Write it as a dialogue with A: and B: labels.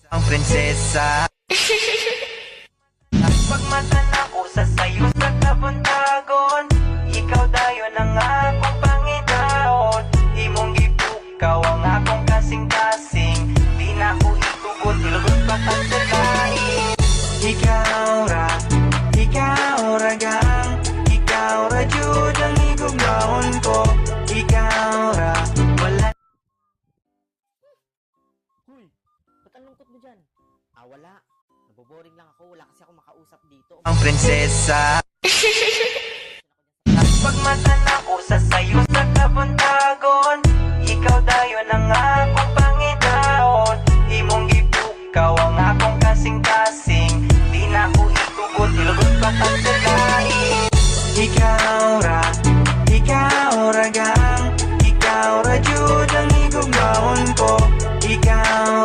A: ang prinsesa. Pagmatan ako sa sayo sa kabuntagon, ikaw dayon ang akong Panginoon. Imong gipukaw ang akong kasing-kasing, di na ko itugot, ilugot pa pagdalain. Ikaw ra gang, ikaw ra jud ang igugnaon ko. Ikaw ra, wala.
B: Huy, ba't ang lungkot mo dyan? Wala. Naboboring lang ako. Wala kasi ako makausap dito.
A: Ang prinsesa. Pagmatan ako sa sayo sa kabuntagon, ikaw dayon ang akong